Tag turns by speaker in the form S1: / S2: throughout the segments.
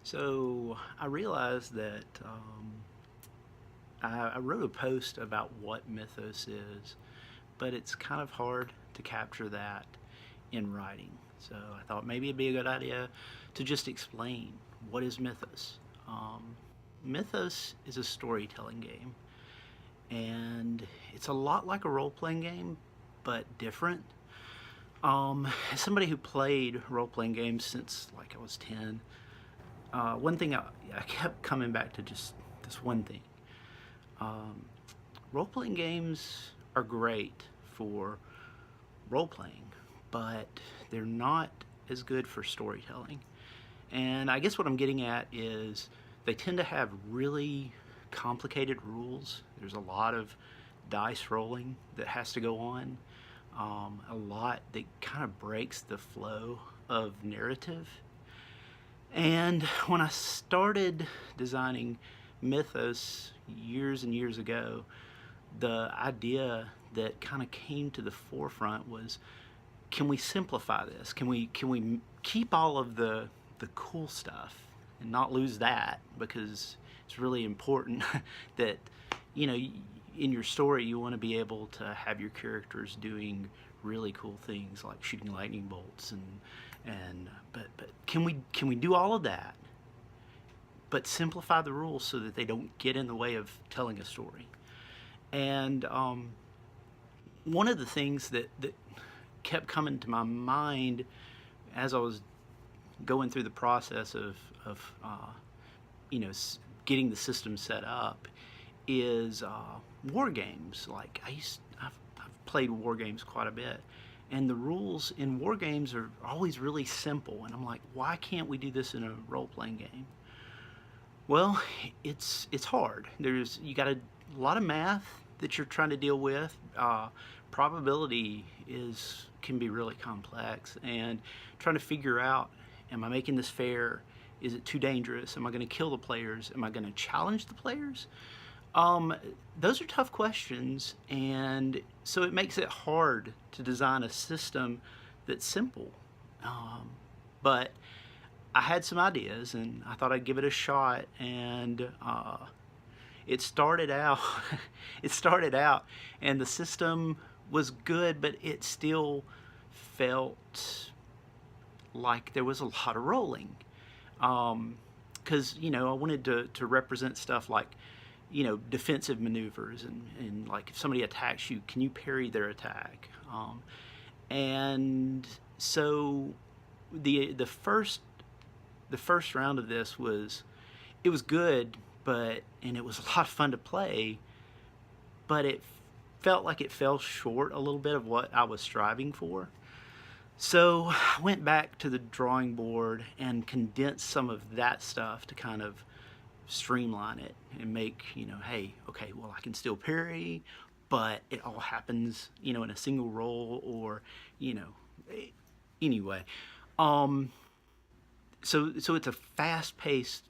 S1: So I realized that I wrote a post about what Mythos is, but it's kind of hard to capture that in writing. So I thought maybe it'd be a good idea to just explain what is Mythos. Um, Mythos is a storytelling game, and it's a lot like a role playing game, but different. As somebody who played role playing games since like I was 10, one thing I kept coming back to just this one thing. Um, Role playing games are great for role playing, but they're not as good for storytelling. And I guess what I'm getting at is they tend to have really complicated rules. There's a lot of dice rolling that has to go on, a lot that kind of breaks the flow of narrative. And when I started designing Mythos years and years ago, the idea that kind of came to the forefront was, can we simplify this? Can we keep all of the cool stuff and not lose that, because it's really important that you know in your story you want to be able to have your characters doing really cool things like shooting lightning bolts and but can we do all of that but simplify the rules so that they don't get in the way of telling a story. And one of the things that kept coming to my mind as I was going through the process of you know getting the system set up is war games. Like I've played war games quite a bit, and the rules in war games are always really simple. And I'm like, why can't we do this in a role playing game? Well, it's hard. You got a lot of math that you're trying to deal with. Probability is can be really complex, and trying to figure out, am I making this fair? Is it too dangerous? Am I going to kill the players? Am I going to challenge the players? Um, those are tough questions, and so it makes it hard to design a system that's simple. Um, but I had some ideas, and I thought I'd give it a shot. And it started out, it started out, and the system was good, but it still felt like there was a lot of rolling. Because I wanted to represent stuff like defensive maneuvers, and like if somebody attacks you, can you parry their attack? And so the first round of this was good, and it was a lot of fun to play, but it felt like it fell short a little bit of what I was striving for. So I went back to the drawing board and condensed some of that stuff to kind of streamline it and make, hey, okay, well, I can still parry, but it all happens, in a single roll, or, you know, anyway. Um, so it's a fast-paced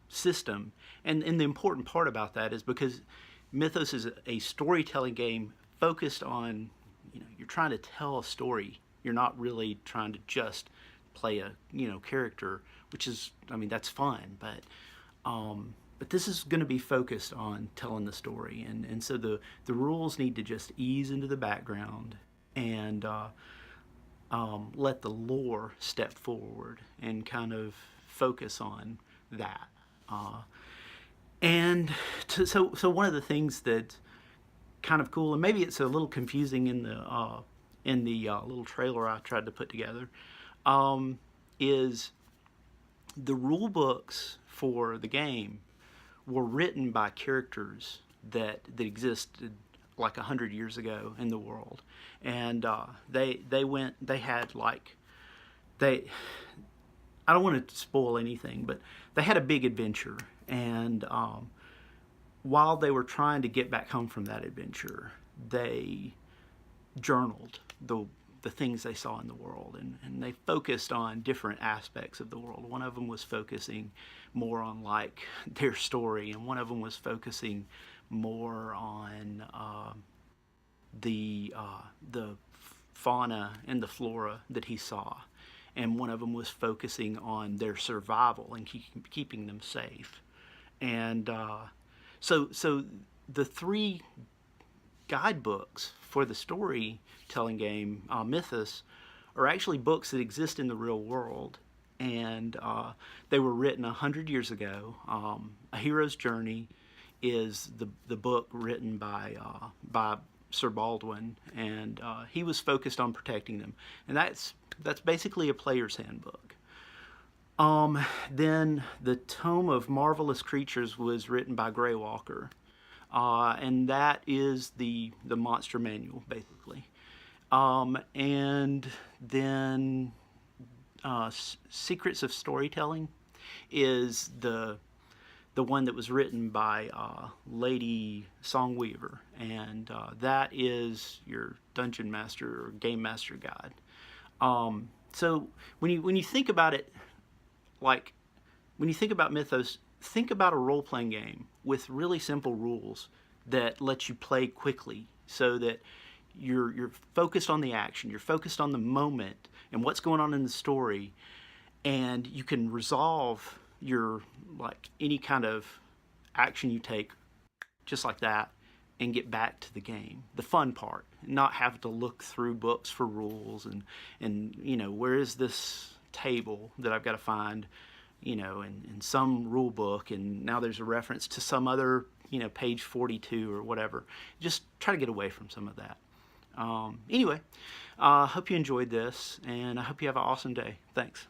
S1: system, and the important part about that is because Mythos is a storytelling game focused on, you're trying to tell a story. You're not really trying to just play a character, which is, I mean, that's fun, but this is going to be focused on telling the story, and so the rules need to just ease into the background, and let the lore step forward and kind of focus on that. Uh, so one of the things that kind of cool, and maybe it's a little confusing in the little trailer I tried to put together, is the rule books for the game were written by characters that existed like 100 years ago in the world, and they had like they I don't want to spoil anything, but they had a big adventure, and while they were trying to get back home from that adventure, they journaled the things they saw in the world, and they focused on different aspects of the world. One of them was focusing more on like their story, and one of them was focusing more on the fauna and the flora that he saw. and one of them was focusing on their survival and keeping them safe. And so the three guidebooks for the storytelling game, Mythos, are actually books that exist in the real world, and they were written 100 years ago. A Hero's Journey is the book written by Sir Baldwin, and he was focused on protecting them, and that's basically a player's handbook. Then the Tome of Marvelous Creatures was written by Grey Walker, and that is the monster manual, basically. And then Secrets of Storytelling is the one that was written by Lady Songweaver, and that is your Dungeon Master or Game Master guide. So when you think about it, like when you think about Mythos, think about a role-playing game with really simple rules that let you play quickly, so that you're focused on the action, you're focused on the moment and what's going on in the story, and you can resolve your any kind of action you take just like that and get back to the game. The fun part, not have to look through books for rules and where is this table that I've got to find, in some rule book, and now there's a reference to some other, page 42 or whatever. Just try to get away from some of that. Anyway, I hope you enjoyed this, and I hope you have an awesome day. Thanks.